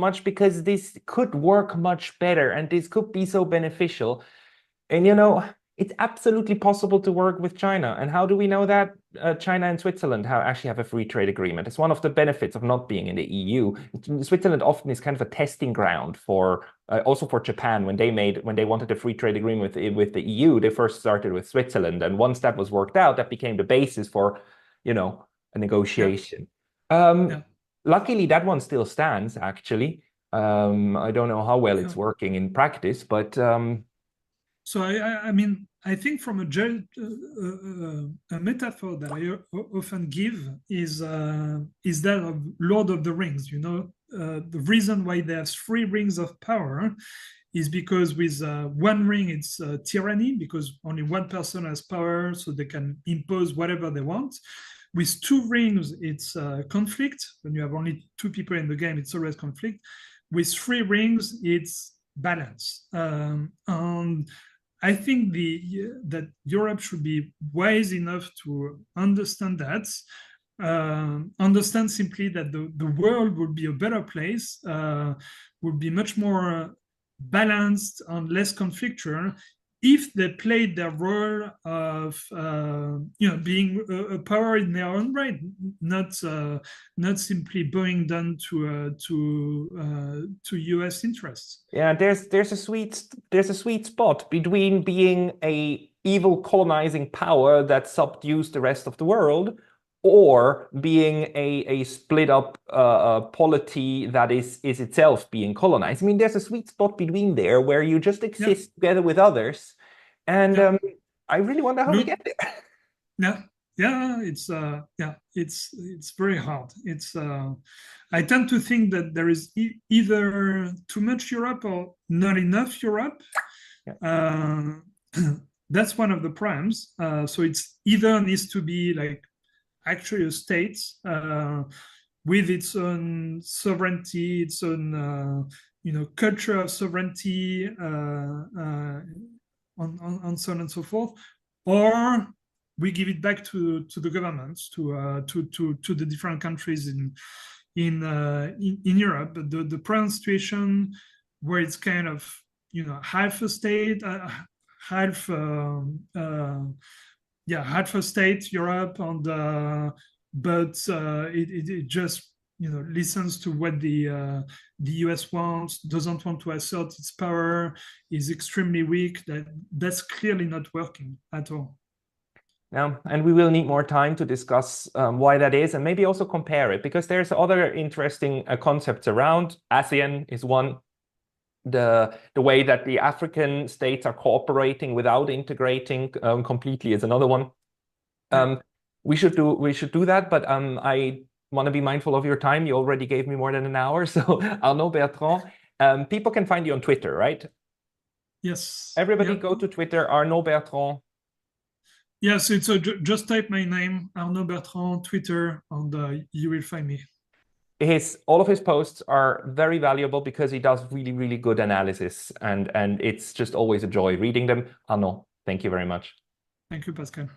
much because this could work much better and this could be so beneficial. And you know, it's absolutely possible to work with China. And how do we know that? China and Switzerland actually have a free trade agreement. It's one of the benefits of not being in the EU. Switzerland often is kind of a testing ground for also for Japan when they wanted a free trade agreement with the EU. They first started with Switzerland, and once that was worked out, that became the basis for, you know, a negotiation. Yeah. Luckily, that one still stands, actually. I don't know how well Yeah. it's working in practice, but So I mean, I think from a metaphor that I often give is that of Lord of the Rings. You know, the reason why there's three rings of power is because with one ring it's tyranny, because only one person has power, so they can impose whatever they want. With two rings, it's conflict. When you have only two people in the game, it's always conflict. With three rings, it's balance. And I think that Europe should be wise enough to understand that, understand simply that the world will be a better place, will be much more balanced and less conflictual if they played their role of being a power in their own right, not simply bowing down to U.S. interests. yeah, there's a sweet spot between being a evil colonizing power that subdues the rest of the world, or being a split up polity that is itself being colonized. I mean, there's a sweet spot between there where you just Yeah, exist together with others, and yeah. I really wonder how we Look, get there. yeah, it's very hard. I tend to think that there is either too much Europe or not enough Europe. Yeah. Uh, that's one of the problems. So it's either needs to be like actually a state with its own sovereignty, its own culture of sovereignty, on so on and so forth, or we give it back to the governments, to the different countries in Europe. But the present situation where it's kind of half a state, half a state Europe, and but it just listens to what the US wants, doesn't want to assert its power, is extremely weak. That's clearly not working at all. Yeah, and we will need more time to discuss why that is, and maybe also compare it, because there's other interesting concepts around. ASEAN is one. The way that the African states are cooperating without integrating completely is another one. Yeah. We should do that, but I want to be mindful of your time. You already gave me more than an hour, so Arnaud Bertrand. People can find you on Twitter, right? Yes. Everybody Yeah. go to Twitter, Arnaud Bertrand. Yeah. So just type my name, Arnaud Bertrand, Twitter, and you will find me. All of his posts are very valuable because he does really, really good analysis, and it's just always a joy reading them. Arnaud, thank you very much. Thank you, Pascal.